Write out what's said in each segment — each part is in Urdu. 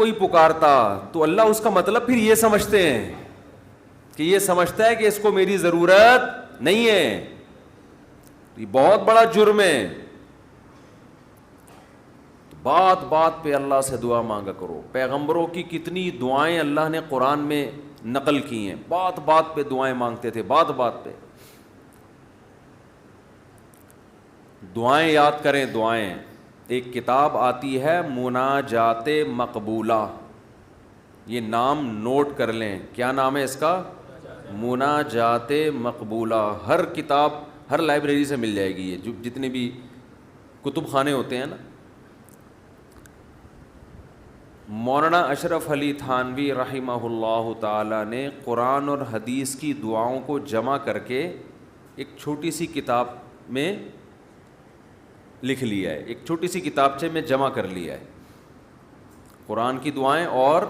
کوئی پکارتا تو اللہ اس کا مطلب پھر یہ سمجھتے ہیں کہ یہ سمجھتا ہے کہ اس کو میری ضرورت نہیں ہے. یہ بہت بڑا جرم ہے. بات بات پہ اللہ سے دعا مانگا کرو. پیغمبروں کی کتنی دعائیں اللہ نے قرآن میں نقل کی ہیں, بات بات پہ دعائیں مانگتے تھے, بات بات پہ. دعائیں یاد کریں, دعائیں. ایک کتاب آتی ہے مناجات مقبولہ, یہ نام نوٹ کر لیں. کیا نام ہے اس کا؟ مناجات مقبولہ. ہر کتاب, ہر لائبریری سے مل جائے گی یہ, جو جتنے بھی کتب خانے ہوتے ہیں نا. مولانا اشرف علی تھانوی رحمہ اللہ تعالی نے قرآن اور حدیث کی دعاؤں کو جمع کر کے ایک چھوٹی سی کتاب میں لکھ لیا ہے, ایک چھوٹی سی کتابچے میں جمع کر لیا ہے. قرآن کی دعائیں اور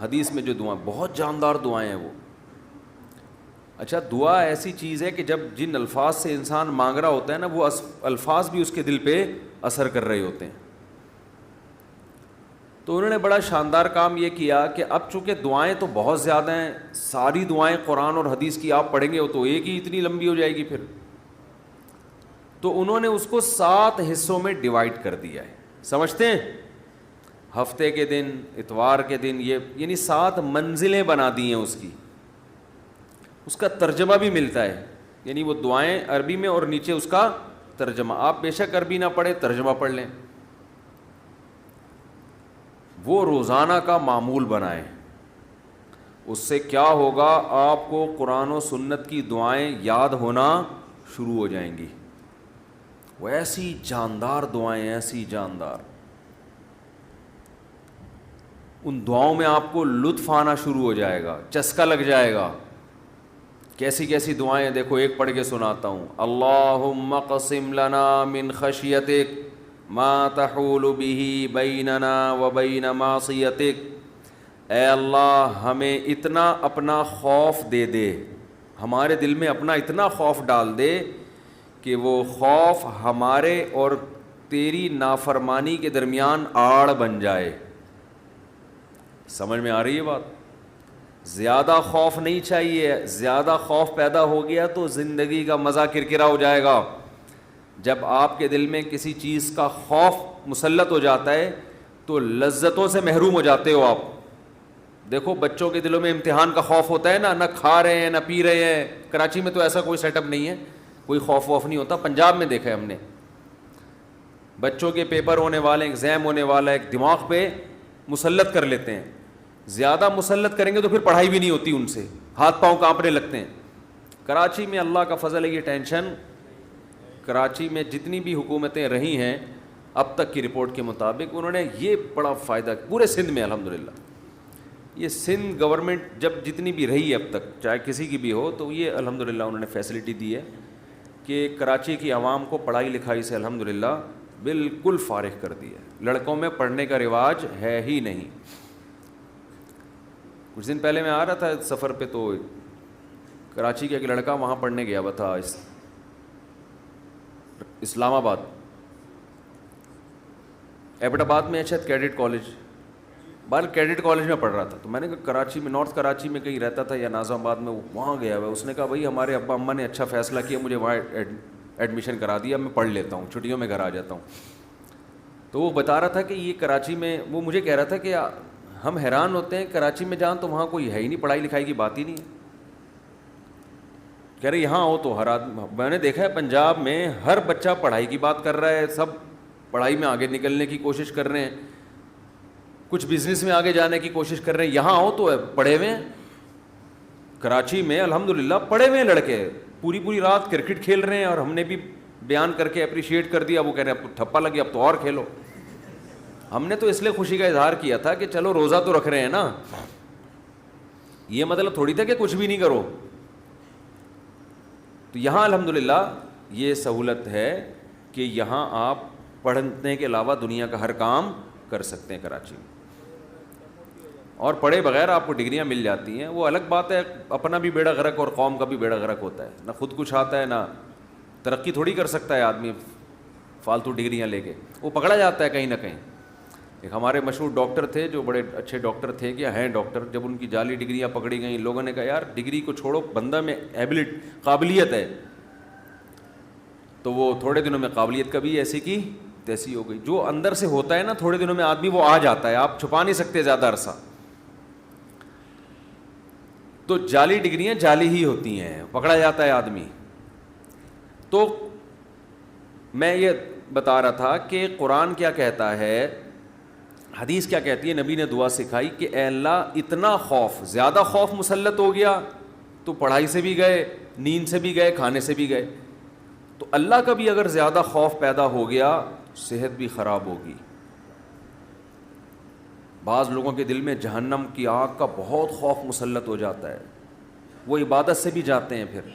حدیث میں جو دعائیں, بہت جاندار دعائیں ہیں وہ. اچھا, دعا ایسی چیز ہے کہ جب جن الفاظ سے انسان مانگ رہا ہوتا ہے نا, وہ الفاظ بھی اس کے دل پہ اثر کر رہے ہوتے ہیں. تو انہوں نے بڑا شاندار کام یہ کیا کہ اب چونکہ دعائیں تو بہت زیادہ ہیں, ساری دعائیں قرآن اور حدیث کی آپ پڑھیں گے تو ایک ہی اتنی لمبی ہو جائے گی پھر. تو انہوں نے اس کو 7 حصوں میں ڈیوائڈ کر دیا ہے. سمجھتے ہیں؟ ہفتے کے دن, اتوار کے دن, یہ یعنی 7 منزلیں بنا دی ہیں اس کی. اس کا ترجمہ بھی ملتا ہے, یعنی وہ دعائیں عربی میں اور نیچے اس کا ترجمہ. آپ بے شک عربی نہ پڑھیں, ترجمہ پڑھ لیں. وہ روزانہ کا معمول بنائیں. اس سے کیا ہوگا, آپ کو قرآن و سنت کی دعائیں یاد ہونا شروع ہو جائیں گی. وہ ایسی جاندار دعائیں, ایسی جاندار. ان دعاؤں میں آپ کو لطف آنا شروع ہو جائے گا, چسکا لگ جائے گا. کیسی کیسی دعائیں دیکھو, ایک پڑھ کے سناتا ہوں. اللہم اقسم لنا من خشیتک ما تحول به بیننا وبین معصیتک. اے اللہ ہمیں اتنا اپنا خوف دے دے, ہمارے دل میں اپنا اتنا خوف ڈال دے کہ وہ خوف ہمارے اور تیری نافرمانی کے درمیان آڑ بن جائے. سمجھ میں آ رہی ہے بات؟ زیادہ خوف نہیں چاہیے. زیادہ خوف پیدا ہو گیا تو زندگی کا مزہ کرکرا ہو جائے گا. جب آپ کے دل میں کسی چیز کا خوف مسلط ہو جاتا ہے تو لذتوں سے محروم ہو جاتے ہو آپ. دیکھو بچوں کے دلوں میں امتحان کا خوف ہوتا ہے نا, نہ کھا رہے ہیں نہ پی رہے ہیں. کراچی میں تو ایسا کوئی سیٹ اپ نہیں ہے, کوئی خوف ووف نہیں ہوتا. پنجاب میں دیکھا ہے ہم نے, بچوں کے پیپر ہونے والے, ایگزام ہونے والا, ایک دماغ پہ مسلط کر لیتے ہیں. زیادہ مسلط کریں گے تو پھر پڑھائی بھی نہیں ہوتی, ان سے ہاتھ پاؤں کانپنے لگتے ہیں. کراچی میں اللہ کا فضل ہے, یہ ٹینشن. کراچی میں جتنی بھی حکومتیں رہی ہیں اب تک کی رپورٹ کے مطابق, انہوں نے یہ بڑا فائدہ پورے سندھ میں الحمدللہ. یہ سندھ گورنمنٹ جب جتنی بھی رہی ہے اب تک, چاہے کسی کی بھی ہو, تو یہ الحمدللہ انہوں نے فیسلٹی دی ہے کہ کراچی کی عوام کو پڑھائی لکھائی سے الحمدللہ بالکل فارغ کر دی ہے. لڑکوں میں پڑھنے کا رواج ہے ہی نہیں. کچھ دن پہلے میں آ رہا تھا سفر پہ, تو کراچی کا ایک لڑکا وہاں پڑھنے گیا ہوا تھا, اسلام آباد, ایبٹ آباد میں شاید کیڈٹ کالج, بال کیڈٹ کالج میں پڑھ رہا تھا. تو میں نے کہا کراچی میں, نارتھ کراچی میں کہیں رہتا تھا یا ناظم آباد میں, وہاں گیا ہوا. اس نے کہا بھائی ہمارے ابا اماں نے اچھا فیصلہ کیا, مجھے وہاں ایڈمیشن کرا دیا, میں پڑھ لیتا ہوں, چھٹیوں میں گھر آ جاتا ہوں. تو وہ بتا رہا تھا کہ یہ کراچی میں, وہ مجھے کہہ رہا تھا کہ ہم حیران ہوتے ہیں کراچی میں جان تو وہاں کوئی ہے ہی نہیں, پڑھائی لکھائی کی بات ہی نہیں. کہہ رہے یہاں ہو تو ہر آدمی, میں نے دیکھا ہے پنجاب میں ہر بچہ پڑھائی کی بات کر رہا ہے, سب پڑھائی میں آگے نکلنے کی کوشش کر رہے ہیں, کچھ بزنس میں آگے جانے کی کوشش کر رہے ہیں. یہاں ہو تو پڑھے ہوئے ہیں. کراچی میں الحمدللہ پڑھے ہوئے ہیں لڑکے, پوری پوری رات کرکٹ کھیل رہے ہیں, اور ہم نے بھی بیان کر کے اپریشیٹ کر دیا. وہ کہہ رہے ہیں اب تو ٹھپا لگی, اب تو اور کھیلو. ہم نے تو اس لیے خوشی کا اظہار کیا تھا کہ چلو روزہ تو رکھ رہے ہیں نا, یہ مطلب تھوڑی تھا کہ کچھ بھی نہیں کرو. تو یہاں الحمدللہ یہ سہولت ہے کہ یہاں آپ پڑھنے کے علاوہ دنیا کا ہر کام کر سکتے ہیں کراچی میں, اور پڑھے بغیر آپ کو ڈگریاں مل جاتی ہیں. وہ الگ بات ہے, اپنا بھی بیڑا غرق اور قوم کا بھی بیڑا غرق ہوتا ہے. نہ خود کچھ آتا ہے, نہ ترقی تھوڑی کر سکتا ہے آدمی فالتو ڈگریاں لے کے, وہ پکڑا جاتا ہے کہیں نہ کہیں. ایک ہمارے مشہور ڈاکٹر تھے جو بڑے اچھے ڈاکٹر تھے کہ ہیں ڈاکٹر, جب ان کی جعلی ڈگریاں پکڑی گئیں لوگوں نے کہا یار ڈگری کو چھوڑو, بندہ میں قابلیت ہے, تو وہ تھوڑے دنوں میں قابلیت کبھی ایسی کی تیسی ہو گئی. جو اندر سے ہوتا ہے نا تھوڑے دنوں میں آدمی وہ آ جاتا ہے, آپ چھپا نہیں سکتے زیادہ عرصہ. تو جعلی ڈگریاں جعلی ہی ہوتی ہیں, پکڑا جاتا ہے آدمی. تو میں یہ بتا رہا تھا کہ قرآن کیا کہتا ہے, حدیث کیا کہتی ہے, نبی نے دعا سکھائی کہ اے اللہ اتنا خوف, زیادہ خوف مسلط ہو گیا تو پڑھائی سے بھی گئے, نیند سے بھی گئے, کھانے سے بھی گئے. تو اللہ کا بھی اگر زیادہ خوف پیدا ہو گیا صحت بھی خراب ہوگی. بعض لوگوں کے دل میں جہنم کی آگ کا بہت خوف مسلط ہو جاتا ہے, وہ عبادت سے بھی جاتے ہیں, پھر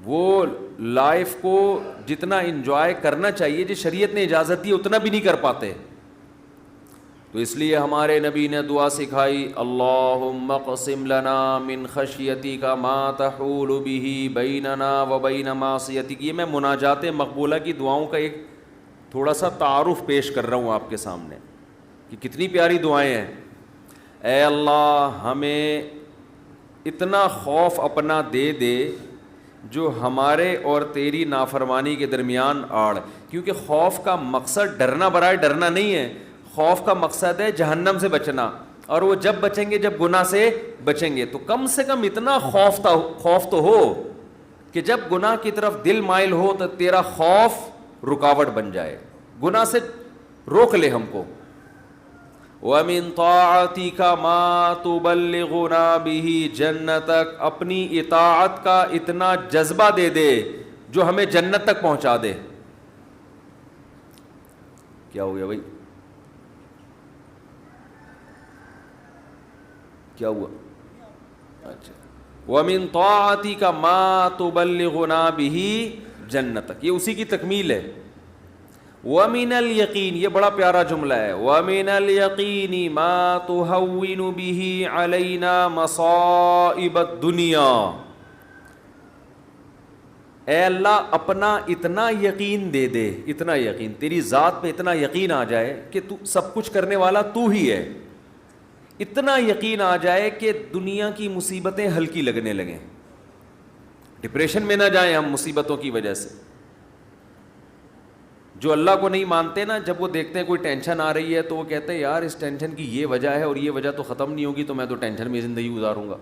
وہ لائف کو جتنا انجوائے کرنا چاہیے جو شریعت نے اجازت دی اتنا بھی نہیں کر پاتے. تو اس لیے ہمارے نبی نے دعا سکھائی, اللہم اقسم لنا من خشیتک ما تحول به بیننا وبین معصیتک. یہ میں مناجات مقبولہ کی دعاؤں کا ایک تھوڑا سا تعارف پیش کر رہا ہوں آپ کے سامنے کہ کتنی پیاری دعائیں ہیں. اے اللہ ہمیں اتنا خوف اپنا دے دے جو ہمارے اور تیری نافرمانی کے درمیان آڑ, کیونکہ خوف کا مقصد ڈرنا برائے ڈرنا نہیں ہے, خوف کا مقصد ہے جہنم سے بچنا, اور وہ جب بچیں گے جب گناہ سے بچیں گے. تو کم سے کم اتنا خوف تو ہو کہ جب گناہ کی طرف دل مائل ہو تو تیرا خوف رکاوٹ بن جائے, گناہ سے روک لے ہم کو. وَمِن طَاعَتِكَ مَا تُبَلِّغُنَا بِهِ جَنَّتَكَ, اپنی اطاعت کا اتنا جذبہ دے دے جو ہمیں جنت تک پہنچا دے. کیا ہو گیا بھائی, کیا ہوا؟ اچھا, وَمِن طَاعَتِكَ مَا تُبَلِّغُنَا بِهِ جَنَّتَكَ, یہ اسی کی تکمیل ہے. وَمِنَ الْيَقِينِ, یہ بڑا پیارا جملہ ہے, وَمِنَ الْيَقِينِ مَا تُهَوِّنُ بِهِ عَلَيْنَا مَصَائِبَ الدُّنْيَا. اے اللہ اپنا اتنا یقین دے دے, اتنا یقین, تیری ذات پہ اتنا یقین آ جائے کہ تو سب کچھ کرنے والا تو ہی ہے, اتنا یقین آ جائے کہ دنیا کی مصیبتیں ہلکی لگنے لگیں, ڈپریشن میں نہ جائیں ہم مصیبتوں کی وجہ سے. جو اللہ کو نہیں مانتے نا, جب وہ دیکھتے ہیں کوئی ٹینشن آ رہی ہے تو وہ کہتے ہیں یار اس ٹینشن کی یہ وجہ ہے اور یہ وجہ تو ختم نہیں ہوگی, تو میں تو ٹینشن میں زندگی گزاروں گا,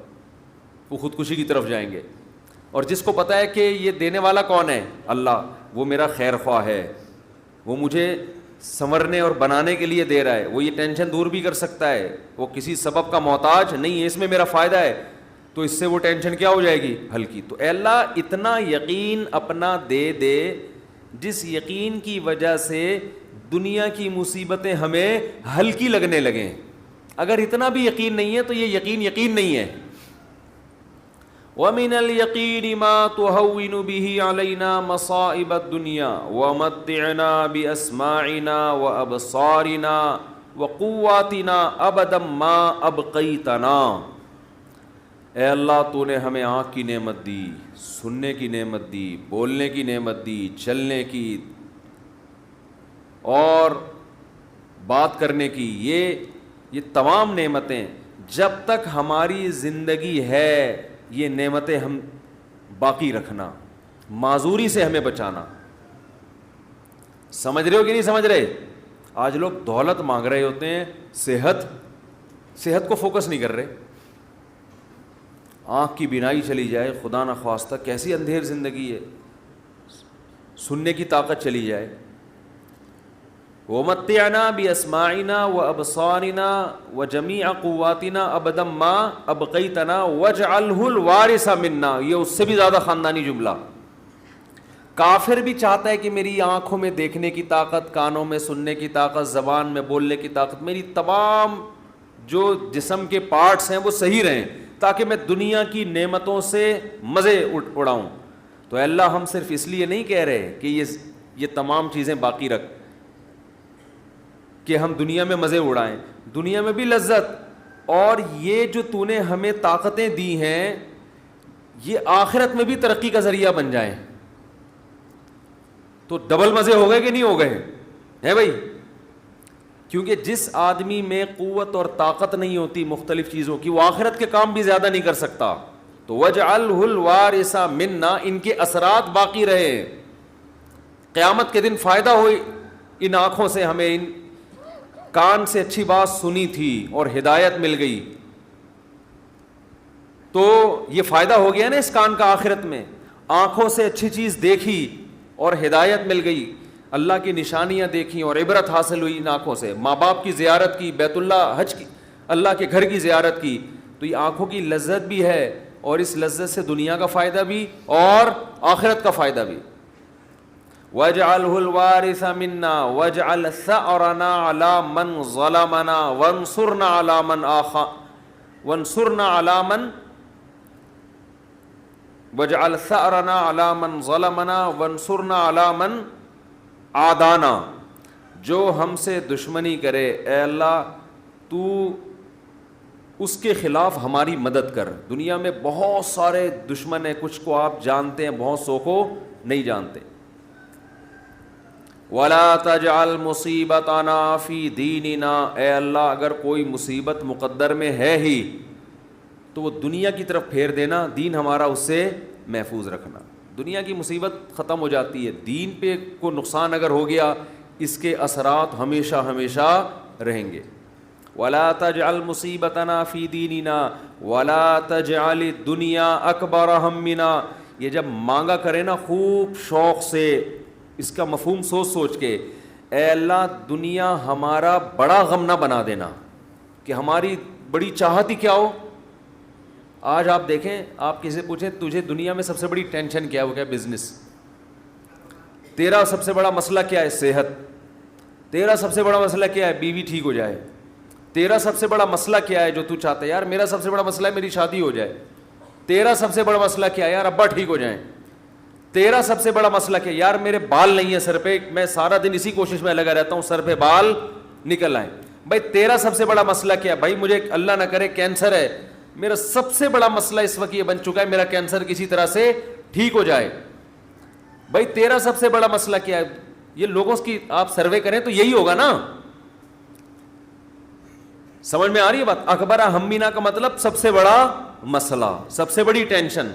وہ خودکشی کی طرف جائیں گے. اور جس کو پتہ ہے کہ یہ دینے والا کون ہے, اللہ, وہ میرا خیر خواہ ہے, وہ مجھے سنورنے اور بنانے کے لیے دے رہا ہے, وہ یہ ٹینشن دور بھی کر سکتا ہے, وہ کسی سبب کا محتاج نہیں ہے, اس میں میرا فائدہ ہے, تو اس سے وہ ٹینشن کیا ہو جائے گی, ہلکی. تو اے اللہ اتنا یقین اپنا دے دے جس یقین کی وجہ سے دنیا کی مصیبتیں ہمیں ہلکی لگنے لگیں. اگر اتنا بھی یقین نہیں ہے تو یہ یقین نہیں ہے. وَمِنَ الْيَقِينِ مَا تُهَوِّنُ بِهِ عَلَيْنَا مَصَائِبَ الدُّنْيَا وَمَتِّعْنَا بِأَسْمَاعِنَا وَأَبْصَارِنَا وَقُوَّاتِنَا أَبَدًا مَا أَبْقَيْتَنَا. اے اللہ تو نے ہمیں آنکھ کی نعمت دی, سننے کی نعمت دی, بولنے کی نعمت دی, چلنے کی اور بات کرنے کی, یہ تمام نعمتیں جب تک ہماری زندگی ہے یہ نعمتیں ہم باقی رکھنا, معذوری سے ہمیں بچانا. سمجھ رہے ہو کہ نہیں سمجھ رہے؟ آج لوگ دولت مانگ رہے ہوتے ہیں, صحت کو فوکس نہیں کر رہے. آنکھ کی بینائی چلی جائے خدا نخواستہ, کیسی اندھیر زندگی ہے, سننے کی طاقت چلی جائے. وَمَتِّعْنَا بِأَسْمَاعِنَا وَأَبْصَارِنَا وَجَمِيعَ قُوَّاتِنَا أَبَدًا مَا أَبْقَيْتَنَا وَاجْعَلْهُ الْوَارِثَ مِنَّا. یہ اس سے بھی زیادہ خاندانی جملہ. کافر بھی چاہتا ہے کہ میری آنکھوں میں دیکھنے کی طاقت, کانوں میں سننے کی طاقت, زبان میں بولنے کی طاقت, میری تمام جو جسم کے پارٹس ہیں وہ صحیح رہیں تاکہ میں دنیا کی نعمتوں سے مزے اڑاؤں. تو اے اللہ ہم صرف اس لیے نہیں کہہ رہے کہ یہ تمام چیزیں باقی رکھ کہ ہم دنیا میں مزے اڑائیں, دنیا میں بھی لذت, اور یہ جو تو نے ہمیں طاقتیں دی ہیں یہ آخرت میں بھی ترقی کا ذریعہ بن جائیں. تو ڈبل مزے ہو گئے کہ نہیں ہو گئے ہیں بھائی؟ کیونکہ جس آدمی میں قوت اور طاقت نہیں ہوتی مختلف چیزوں کی، وہ آخرت کے کام بھی زیادہ نہیں کر سکتا. تو وَاجْعَلْهُ الْوَارِثَ مِنَّا، ان کے اثرات باقی رہے. قیامت کے دن فائدہ ہوئی ان آنکھوں سے، ہمیں ان کان سے اچھی بات سنی تھی اور ہدایت مل گئی، تو یہ فائدہ ہو گیا نا اس کان کا آخرت میں. آنکھوں سے اچھی چیز دیکھی اور ہدایت مل گئی، اللہ کی نشانیاں دیکھیں اور عبرت حاصل ہوئی ان آنکھوں سے. ماں باپ کی زیارت کی، بیت اللہ حج کی، اللہ کے گھر کی زیارت کی، تو یہ آنکھوں کی لذت بھی ہے، اور اس لذت سے دنیا کا فائدہ بھی اور آخرت کا فائدہ بھی. وَاجْعَلْهُ الْوَارِثَ مِنَّا وَاجْعَلْ ثَأْرَنَا عَلَى مَنْ ظَلَمَنَا وَانصُرْنَا عَلَى مَنْ وَانصُرْنَا عَلَى مَنْ وَاجْعَلْ ثَأْرَنَا عَلَى مَنْ ظَلَمَنَا وَانصُرْنَا عَلَى مَنْ عَادَانَا. جو ہم سے دشمنی کرے اے اللہ تو اس کے خلاف ہماری مدد کر. دنیا میں بہت سارے دشمن ہیں، کچھ کو آپ جانتے ہیں، بہت سو کو نہیں جانتے. وَلَا تَجْعَلْ مُصِيبَتَنَا فِي دِينِنَا، اے اللہ اگر کوئی مصیبت مقدر میں ہے ہی تو وہ دنیا کی طرف پھیر دینا، دین ہمارا اس سے محفوظ رکھنا. دنیا کی مصیبت ختم ہو جاتی ہے، دین پہ کو نقصان اگر ہو گیا اس کے اثرات ہمیشہ ہمیشہ رہیں گے. وَلَا تَجْعَلْ مُصِيبَتَنَا فِي دِينِنَا وَلَا تَجْعَلِ الدُّنْيَا أَكْبَرَ هَمِّنَا. یہ جب مانگا کرے نا خوب شوق سے، اس کا مفہوم سوچ سوچ کے، اے اللہ دنیا ہمارا بڑا غم نہ بنا دینا، کہ ہماری بڑی چاہت ہی کیا ہو. آج آپ دیکھیں، آپ کسی سے پوچھیں تجھے دنیا میں سب سے بڑی ٹینشن کیا ہے، وہ کیا بزنس. تیرا سب سے بڑا مسئلہ کیا ہے، صحت. تیرا سب سے بڑا مسئلہ کیا ہے، بیوی ٹھیک ہو جائے. تیرا سب سے بڑا مسئلہ کیا ہے جو تو چاہتا ہے، یار میرا سب سے بڑا مسئلہ ہے میری شادی ہو جائے. تیرا سب سے بڑا مسئلہ کیا ہے، یار ابا ٹھیک ہو جائیں. تیرا سب سے بڑا مسئلہ کیا ہے، یار میرے بال نہیں ہیں سر پہ، میں سارا دن اسی کوشش میں لگا رہتا ہوں سر پہ بال نکل آئیں. بھائی تیرا سب سے بڑا مسئلہ کیا ہے، بھائی مجھے اللہ نہ کرے کینسر ہے، میرا سب سے بڑا مسئلہ اس وقت یہ بن چکا ہے میرا کینسر کسی طرح سے ٹھیک ہو جائے. بھائی تیرا سب سے بڑا مسئلہ کیا ہے. یہ لوگوں کی آپ سروے کریں تو یہی ہوگا نا. سمجھ میں آ رہی ہے بات. اکبر ہمینا کا مطلب سب سے بڑا مسئلہ، سب سے بڑی ٹینشن.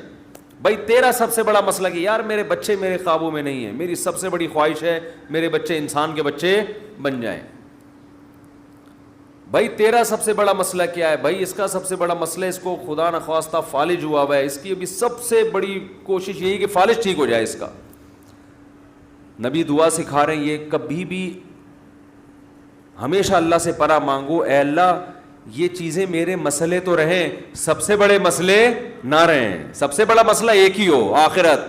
بھائی تیرا سب سے بڑا مسئلہ کہ یار میرے بچے میرے قابو میں نہیں ہیں، میری سب سے بڑی خواہش ہے میرے بچے انسان کے بچے بن جائیں. بھائی تیرا سب سے بڑا مسئلہ کیا ہے، بھائی اس کا سب سے بڑا مسئلہ اس کو خدا نخواستہ فالج ہوا ہوا ہے، اس کی ابھی سب سے بڑی کوشش یہی کہ فالج ٹھیک ہو جائے اس کا. نبی دعا سکھا رہے ہیں یہ کبھی بھی ہمیشہ اللہ سے پناہ مانگو، اے اللہ یہ چیزیں میرے مسئلے تو رہیں، سب سے بڑے مسئلے نہ رہیں. سب سے بڑا مسئلہ ایک ہی ہو، آخرت.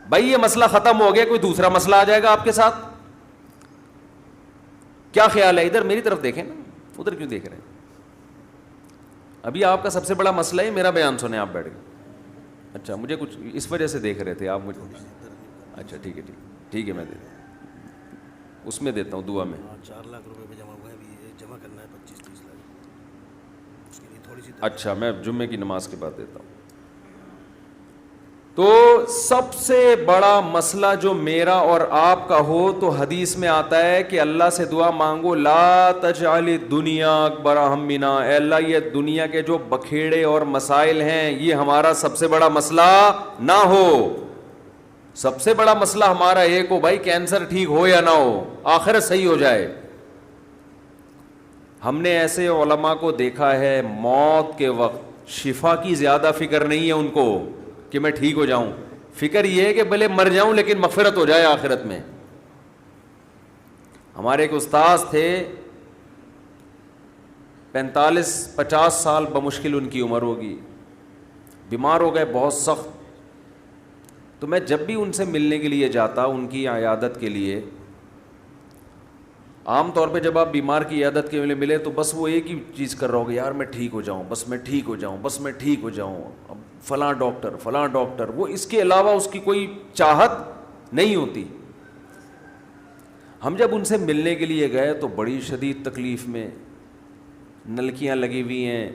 بھائی یہ مسئلہ ختم ہو گیا، کوئی دوسرا مسئلہ آ جائے گا آپ کے ساتھ. کیا خیال ہے؟ ادھر میری طرف دیکھیں نا، ادھر کیوں دیکھ رہے ہیں؟ ابھی آپ کا سب سے بڑا مسئلہ ہے میرا بیان سنیں، آپ بیٹھ گئے. اچھا مجھے کچھ اس وجہ سے دیکھ رہے تھے آپ مجھے. اچھا ٹھیک ہے ٹھیک ہے، میں اس میں دیتا ہوں دعا میں. 4 لاکھ روپے پہ جمع ہوا ہے، ابھی جمع کرنا ہے 25-30 لاکھ، اس کے لیے تھوڑی سی. اچھا میں جمعے کی نماز کے بعد دیتا ہوں. تو سب سے بڑا مسئلہ جو میرا اور آپ کا ہو تو حدیث میں آتا ہے کہ اللہ سے دعا مانگو، لا تجعل الدنیا اکبر ہمنا، اے اللہ یہ دنیا کے جو بکھیڑے اور مسائل ہیں یہ ہمارا سب سے بڑا مسئلہ نہ ہو. سب سے بڑا مسئلہ ہمارا ایک ہو، بھائی کینسر ٹھیک ہو یا نہ ہو، آخرت صحیح ہو جائے. ہم نے ایسے علماء کو دیکھا ہے موت کے وقت شفا کی زیادہ فکر نہیں ہے ان کو کہ میں ٹھیک ہو جاؤں، فکر یہ ہے کہ بھلے مر جاؤں لیکن مغفرت ہو جائے آخرت میں. ہمارے ایک استاذ تھے، 45-50 سال بمشکل ان کی عمر ہوگی، بیمار ہو گئے بہت سخت. تو میں جب بھی ان سے ملنے کے لیے جاتا ان کی عیادت کے لیے، عام طور پہ جب آپ بیمار کی عیادت کے لیے ملے تو بس وہ ایک ہی چیز کر رہا ہوگا، یار میں ٹھیک ہو جاؤں، بس میں ٹھیک ہو جاؤں، بس میں ٹھیک ہو جاؤں، اب فلاں ڈاکٹر، وہ اس کے علاوہ اس کی کوئی چاہت نہیں ہوتی. ہم جب ان سے ملنے کے لیے گئے تو بڑی شدید تکلیف میں، نلکیاں لگی ہوئی ہیں،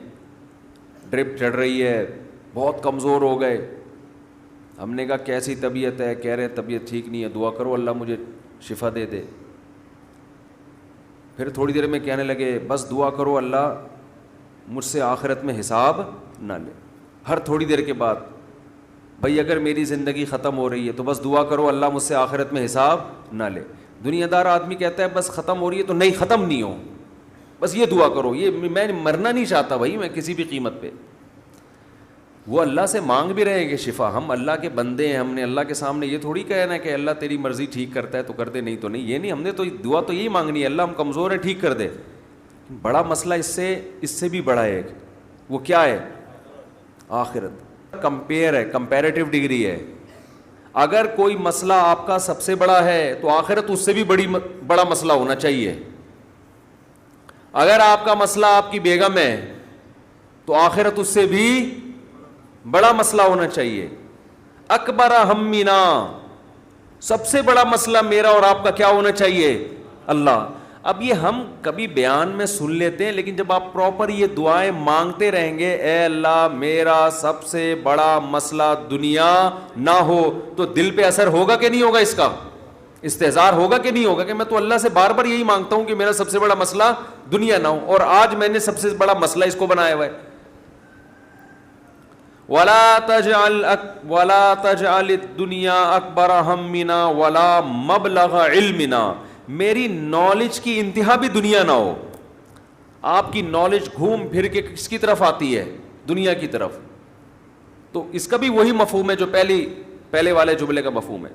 ڈرپ چڑھ رہی ہے، بہت کمزور ہو گئے. ہم نے کہا کیسی طبیعت ہے؟ کہہ رہے طبیعت ٹھیک نہیں ہے، دعا کرو اللہ مجھے شفا دے دے. پھر تھوڑی دیر میں کہنے لگے بس دعا کرو اللہ مجھ سے آخرت میں حساب نہ لے. ہر تھوڑی دیر کے بعد بھائی اگر میری زندگی ختم ہو رہی ہے تو بس دعا کرو اللہ مجھ سے آخرت میں حساب نہ لے. دنیا دار آدمی کہتا ہے بس ختم ہو رہی ہے تو نہیں ختم نہیں ہو, بس یہ دعا کرو, یہ میں مرنا نہیں چاہتا بھائی میں کسی بھی قیمت پہ. وہ اللہ سے مانگ بھی رہے کہ شفا, ہم اللہ کے بندے ہیں, ہم نے اللہ کے سامنے یہ تھوڑی کہنا کہ اللہ تیری مرضی ٹھیک کرتا ہے تو کر دے, نہیں تو نہیں, یہ نہیں, ہم نے تو دعا تو یہی مانگنی ہے اللہ ہم کمزور ہیں ٹھیک کر دے. بڑا مسئلہ اس سے بھی بڑا ہے, وہ کیا ہے؟ آخرت. کمپیئر ہے, کمپیریٹیو ڈگری ہے. اگر کوئی مسئلہ آپ کا سب سے بڑا ہے تو آخرت اس سے بھی بڑا مسئلہ ہونا چاہیے. اگر آپ کا مسئلہ آپ کی بیگم ہے تو آخرت اس سے بھی بڑا مسئلہ ہونا چاہیے. اکبر ہمنا, سب سے بڑا مسئلہ میرا اور آپ کا کیا ہونا چاہیے؟ اللہ. اب یہ ہم کبھی بیان میں سن لیتے ہیں, لیکن جب آپ پراپر یہ دعائیں مانگتے رہیں گے, اے اللہ میرا سب سے بڑا مسئلہ دنیا نہ ہو, تو دل پہ اثر ہوگا کہ نہیں ہوگا, اس کا استحضار ہوگا کہ نہیں ہوگا کہ میں تو اللہ سے بار بار یہی مانگتا ہوں کہ میرا سب سے بڑا مسئلہ دنیا نہ ہو, اور آج میں نے سب سے بڑا مسئلہ اس کو بنایا ہوا ہے. وَلَا تَجْعَلِ الدُّنْيَا أَكْبَرَ هَمِّنَا وَلَا مَبْلَغَ عِلْمِنَا, میری نالج کی انتہا بھی دنیا نہ ہو. آپ کی نالج گھوم پھر کے کس کی طرف آتی ہے؟ دنیا کی طرف. تو اس کا بھی وہی مفہوم ہے جو پہلے والے جملے کا مفہوم ہے.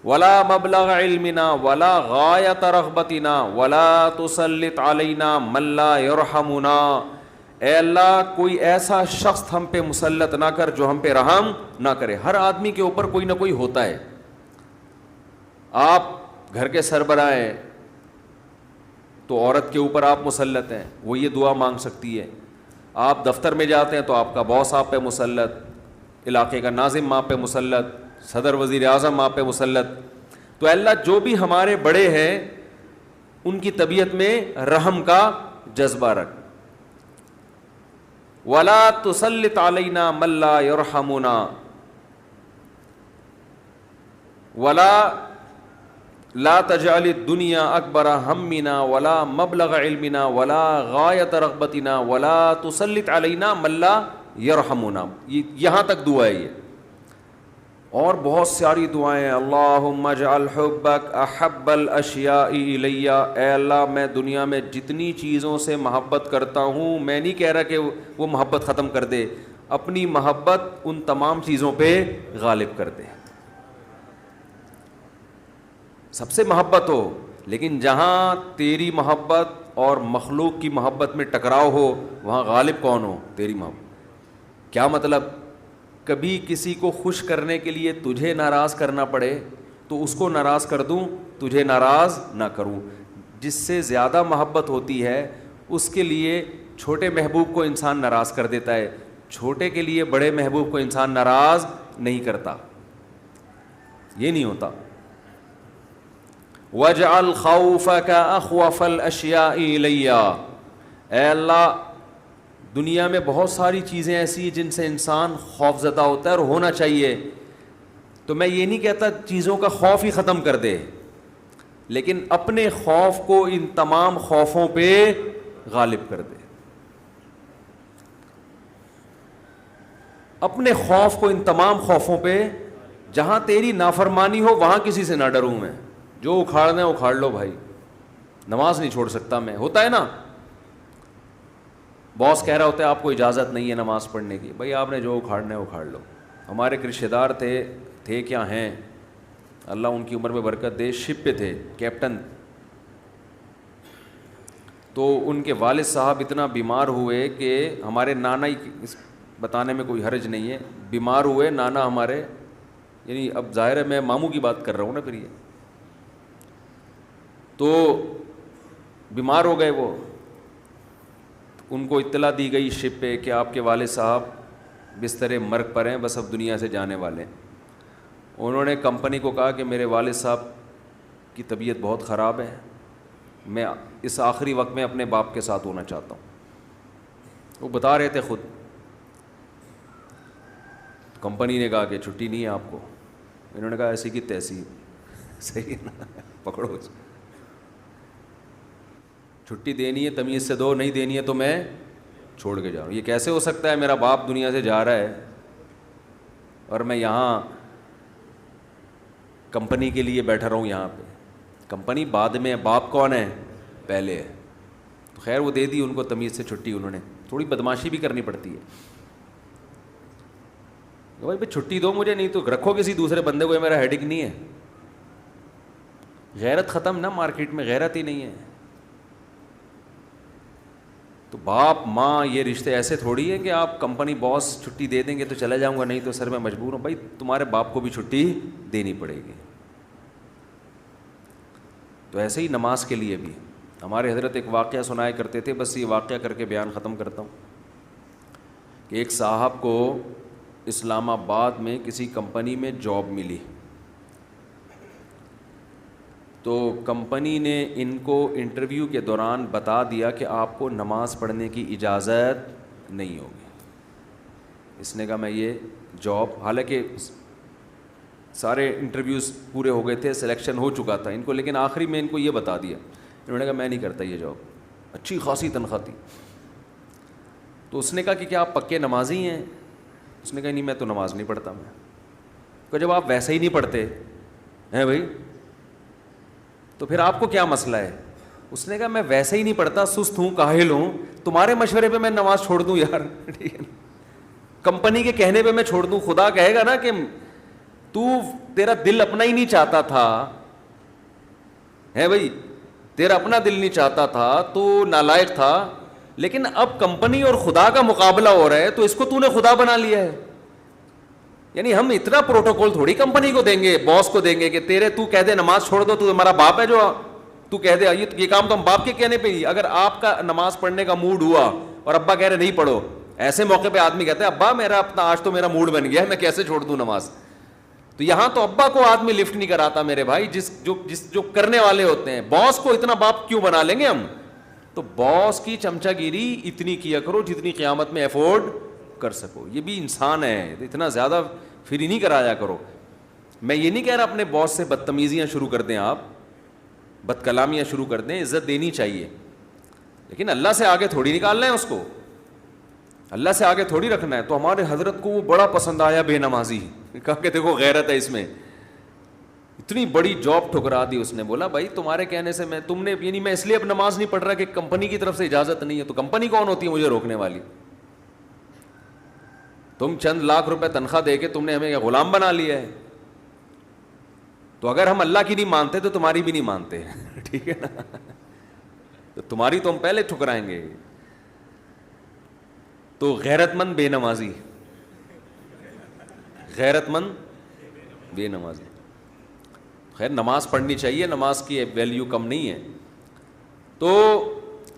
وَلَا مَبْلَغَ عِلْمِنَا وَلَا غَایَةَ رَغْبَتِنَا وَلَا تُسَلِّطْ عَلَيْنَا مَن لَّا يَرْحَمُنَا, اے اللہ کوئی ایسا شخص ہم پہ مسلط نہ کر جو ہم پہ رحم نہ کرے. ہر آدمی کے اوپر کوئی نہ کوئی ہوتا ہے. آپ گھر کے سربراہ ہیں تو عورت کے اوپر آپ مسلط ہیں, وہ یہ دعا مانگ سکتی ہے. آپ دفتر میں جاتے ہیں تو آپ کا باس آپ پہ مسلط, علاقے کا ناظم آپ پہ مسلط, صدر وزیر اعظم آپ پہ مسلط. تو اللہ جو بھی ہمارے بڑے ہیں ان کی طبیعت میں رحم کا جذبہ رکھ. وَلَا تُسَلِّطْ عَلَيْنَا مَن لَّا يَرْحَمُنَا وَلَا لا تجعل الدنیا اکبر ہمنا ولا مبلغ علمنا ولا غایت رغبتنا ولا تسلط علینا من لا یرحمنا. یہاں تک دعا ہے یہ, اور بہت ساری دعائیں. اللہم اجعل حبک احب الاشیاء الی, اے اللہ میں دنیا میں جتنی چیزوں سے محبت کرتا ہوں, میں نہیں کہہ رہا کہ وہ محبت ختم کر دے, اپنی محبت ان تمام چیزوں پہ غالب کر دے. سب سے محبت ہو, لیکن جہاں تیری محبت اور مخلوق کی محبت میں ٹکراؤ ہو وہاں غالب کون ہو؟ تیری محبت. کیا مطلب؟ کبھی کسی کو خوش کرنے کے لیے تجھے ناراض کرنا پڑے تو اس کو ناراض کر دوں, تجھے ناراض نہ کروں. جس سے زیادہ محبت ہوتی ہے اس کے لیے چھوٹے محبوب کو انسان ناراض کر دیتا ہے, چھوٹے کے لیے بڑے محبوب کو انسان ناراض نہیں کرتا. یہ نہیں ہوتا. وَاجْعَلْ خَوْفَكَ أَخْوَفَ الْأَشْيَاءِ إِلَيَّ, اے اللہ دنیا میں بہت ساری چیزیں ایسی جن سے انسان خوف زدہ ہوتا ہے اور ہونا چاہیے. تو میں یہ نہیں کہتا چیزوں کا خوف ہی ختم کر دے, لیکن اپنے خوف کو ان تمام خوفوں پہ غالب کر دے. اپنے خوف کو ان تمام خوفوں پہ, جہاں تیری نافرمانی ہو وہاں کسی سے نہ ڈروں میں, جو اکھاڑنا ہے اکھاڑ لو بھائی, نماز نہیں چھوڑ سکتا میں. ہوتا ہے نا, باس کہہ رہا ہوتا ہے آپ کو اجازت نہیں ہے نماز پڑھنے کی, بھائی آپ نے جو اکھاڑنا ہے اکھاڑ لو. ہمارے ایک رشتہ دار تھے کیا ہیں, اللہ ان کی عمر میں برکت دے, شپ پہ تھے, کیپٹن. تو ان کے والد صاحب اتنا بیمار ہوئے کہ ہمارے نانا ہی, بتانے میں کوئی حرج نہیں ہے, بیمار ہوئے نانا ہمارے, یعنی اب ظاہر ہے میں ماموں کی بات کر رہا ہوں نا, پھر یہ تو بیمار ہو گئے. وہ ان کو اطلاع دی گئی شپ پہ کہ آپ کے والد صاحب بستر مرگ پر ہیں, بس اب دنیا سے جانے والے ہیں. انہوں نے کمپنی کو کہا کہ میرے والد صاحب کی طبیعت بہت خراب ہے, میں اس آخری وقت میں اپنے باپ کے ساتھ ہونا چاہتا ہوں. وہ بتا رہے تھے خود. کمپنی نے کہا کہ چھٹی نہیں ہے آپ کو. انہوں نے کہا ایسی کی تحصیل, صحیح ہے نا, پکڑو اس کو. چھٹی دینی ہے تمیز سے دو, نہیں دینی ہے تو میں چھوڑ کے جاؤں. یہ کیسے ہو سکتا ہے؟ میرا باپ دنیا سے جا رہا ہے اور میں یہاں کمپنی کے لیے بیٹھا رہا ہوں یہاں پہ. کمپنی بعد میں ہے, باپ کون ہے؟ پہلے ہے. تو خیر وہ دے دی ان کو تمیز سے چھٹی, انہوں نے تھوڑی بدماشی بھی کرنی پڑتی ہے. بھائی چھٹی دو مجھے, نہیں تو رکھو کسی دوسرے بندے کو, یہ میرا ہیڈک نہیں ہے. غیرت ختم نا, مارکیٹ میں غیرت ہی نہیں ہے. تو باپ ماں یہ رشتے ایسے تھوڑی ہے کہ آپ کمپنی باس چھٹی دے دیں گے تو چلا جاؤں گا, نہیں تو سر میں مجبور ہوں. بھائی تمہارے باپ کو بھی چھٹی دینی پڑے گی. تو ایسے ہی نماز کے لیے بھی ہمارے حضرت ایک واقعہ سنایا کرتے تھے, بس یہ واقعہ کر کے بیان ختم کرتا ہوں کہ ایک صاحب کو اسلام آباد میں کسی کمپنی میں جاب ملی. تو کمپنی نے ان کو انٹرویو کے دوران بتا دیا کہ آپ کو نماز پڑھنے کی اجازت نہیں ہوگی. اس نے کہا میں یہ جاب, حالانکہ سارے انٹرویوز پورے ہو گئے تھے, سلیکشن ہو چکا تھا ان کو, لیکن آخری میں ان کو یہ بتا دیا. انہوں نے کہا میں نہیں کرتا یہ جاب, اچھی خاصی تنخواہ تھی. تو اس نے کہا کہ کیا آپ پکے نمازی ہیں؟ اس نے کہا نہیں میں تو نماز نہیں پڑھتا. میں کہ جب آپ ویسے ہی نہیں پڑھتے ہیں بھائی تو پھر آپ کو کیا مسئلہ ہے؟ اس نے کہا میں ویسے ہی نہیں پڑھتا, سست ہوں, کاہل ہوں, تمہارے مشورے پہ میں نماز چھوڑ دوں یار؟ ٹھیک ہے, کمپنی کے کہنے پہ میں چھوڑ دوں؟ خدا کہے گا نا کہ تیرا دل اپنا ہی نہیں چاہتا تھا, ہے بھائی تیرا اپنا دل نہیں چاہتا تھا, تو نالائق تھا, لیکن اب کمپنی اور خدا کا مقابلہ ہو رہا ہے تو اس کو تو نے خدا بنا لیا ہے. یعنی ہم اتنا پروٹوکول تھوڑی کمپنی کو دیں گے, باس کو دیں گے کہ تو کہہ دے نماز چھوڑ دو, تو ہمارا باپ ہے جو تو کہہ دے یہ کام تو ہم باپ کے کہنے پہ ہی. اگر آپ کا نماز پڑھنے کا موڈ ہوا اور ابا کہہ رہے نہیں پڑھو, ایسے موقع پہ آدمی کہتا ہے ابا میرا اپنا آج تو میرا موڈ بن گیا ہے, میں کیسے چھوڑ دوں نماز؟ تو یہاں تو ابا کو آدمی لفٹ نہیں کراتا میرے بھائی, جو کرنے والے ہوتے ہیں. باس کو اتنا باپ کیوں بنا لیں گے ہم؟ تو باس کی چمچا گیری اتنی کیا کرو جتنی قیامت میں افورڈ کر سکو. یہ بھی انسان ہے, اتنا زیادہ فری نہیں کرایا کرو. میں یہ نہیں کہہ رہا اپنے باس سے بدتمیزیاں شروع کر دیں, آپ بد کلامیاں شروع کر دیں, عزت دینی چاہیے, لیکن اللہ سے آگے تھوڑی نکالنا ہے اس کو, اللہ سے آگے تھوڑی رکھنا ہے. تو ہمارے حضرت کو وہ بڑا پسند آیا بے نمازی, کہا کہ دیکھو غیرت ہے اس میں. اتنی بڑی جاب ٹھکرا دی اس نے. بولا بھائی تمہارے کہنے سے یعنی میں اس لیے اب نماز نہیں پڑھ رہا کہ کمپنی کی طرف سے اجازت نہیں ہے. تو کمپنی کون ہوتی ہے مجھے روکنے والی؟ تم چند لاکھ روپے تنخواہ دے کے تم نے ہمیں غلام بنا لیا ہے. تو اگر ہم اللہ کی نہیں مانتے تو تمہاری بھی نہیں مانتے. ٹھیک ہے نا, تو تمہاری تو ہم پہلے ٹھکرائیں گے. تو غیرت مند بے نمازی, غیرت مند بے نمازی. خیر نماز پڑھنی چاہیے, نماز کی ویلیو کم نہیں ہے. تو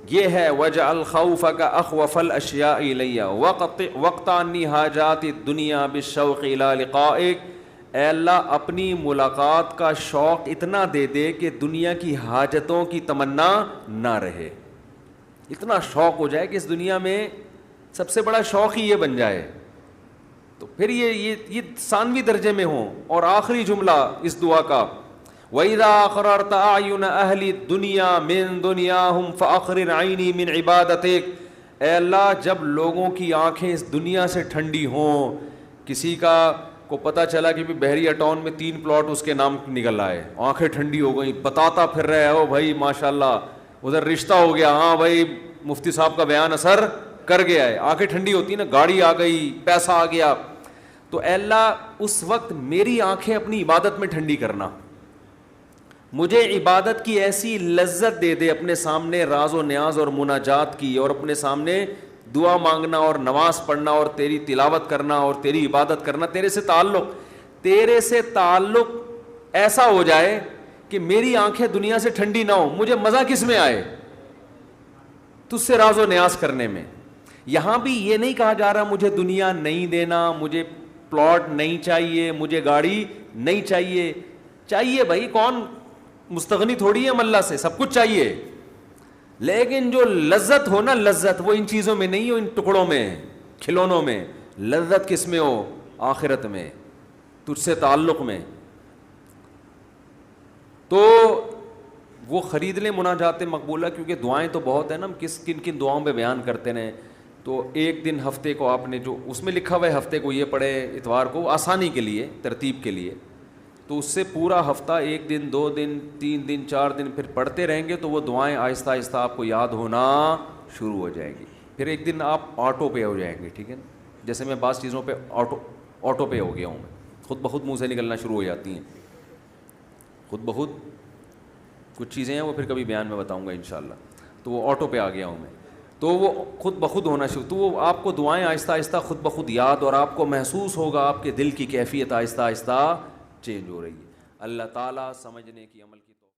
یہ ہے وَجْعَلْ خَوْفَكَ أَخْوَفَ الْأَشْيَاءِ إِلَيَّ وَاقْطَعْنِي حَاجَاتِ الدُّنْيَا بِالشَّوْقِ إِلَىٰ لِقَائِكَ. اے اللہ اپنی ملاقات کا شوق اتنا دے دے کہ دنیا کی حاجتوں کی تمنا نہ رہے. اتنا شوق ہو جائے کہ اس دنیا میں سب سے بڑا شوق ہی یہ بن جائے. تو پھر یہ ثانوی درجے میں ہوں. اور آخری جملہ اس دعا کا وَإِذَا أَقْرَرْتَ أَعْيُنَ أَهْلِ الدُّنْيَا مِن دُنْيَاهُمْ فَأَقْرِرْ عَيْنِي مِنْ عِبَادَتِكَ. اے اللہ جب لوگوں کی آنکھیں اس دنیا سے ٹھنڈی ہوں, کسی کو پتہ چلا کہ بحریہ ٹاؤن میں 3 پلاٹ اس کے نام نکل آئے, آنکھیں ٹھنڈی ہو گئیں, بتاتا پھر رہے ہو بھائی ماشاءاللہ ادھر رشتہ ہو گیا, ہاں بھائی مفتی صاحب کا بیان اثر کر گیا ہے, آنکھیں ٹھنڈی ہوتی نا, گاڑی آ گئی, پیسہ آ گیا. تو اے اللہ اس وقت میری آنکھیں اپنی عبادت میں ٹھنڈی کرنا, مجھے عبادت کی ایسی لذت دے دے, اپنے سامنے راز و نیاز اور مناجات کی, اور اپنے سامنے دعا مانگنا اور نماز پڑھنا اور تیری تلاوت کرنا اور تیری عبادت کرنا, تیرے سے تعلق ایسا ہو جائے کہ میری آنکھیں دنیا سے ٹھنڈی نہ ہو. مجھے مزہ کس میں آئے؟ تجھ سے راز و نیاز کرنے میں. یہاں بھی یہ نہیں کہا جا رہا مجھے دنیا نہیں دینا, مجھے پلاٹ نہیں چاہیے, مجھے گاڑی نہیں چاہیے. چاہیے بھائی, کون مستغنی تھوڑی ہے ہم اللہ سے, سب کچھ چاہیے, لیکن جو لذت ہو نا, لذت وہ ان چیزوں میں نہیں ہو, ان ٹکڑوں میں, کھلونوں میں. لذت کس میں ہو؟ آخرت میں, تجھ سے تعلق میں. تو وہ خرید لیں مناجات مقبولہ، کیونکہ دعائیں تو بہت ہیں نا، ہم کن کن دعاؤں پہ بیان کرتے ہیں. تو ایک دن ہفتے کو آپ نے جو اس میں لکھا ہوا ہے ہفتے کو یہ پڑھے، اتوار کو، آسانی کے لیے، ترتیب کے لیے، تو اس سے پورا ہفتہ 1 دن 2 دن 3 دن 4 دن پھر پڑھتے رہیں گے تو وہ دعائیں آہستہ آہستہ آپ کو یاد ہونا شروع ہو جائیں گی. پھر ایک دن آپ آٹو پے ہو جائیں گے. ٹھیک ہے نا، جیسے میں بعض چیزوں پہ آٹو پے ہو گیا ہوں، میں خود بخود منہ سے نکلنا شروع ہو جاتی ہیں خود بخود. کچھ چیزیں ہیں وہ پھر کبھی بیان میں بتاؤں گا انشاءاللہ. تو وہ آٹو پہ آ گیا ہوں میں، تو وہ خود بخود ہونا شروع، تو وہ آپ کو دعائیں آہستہ آہستہ خود بخود یاد، اور آپ کو محسوس ہوگا آپ کے دل کی کیفیت آہستہ آہستہ چینج ہو رہی ہے. اللہ تعالیٰ سمجھنے کی، عمل کی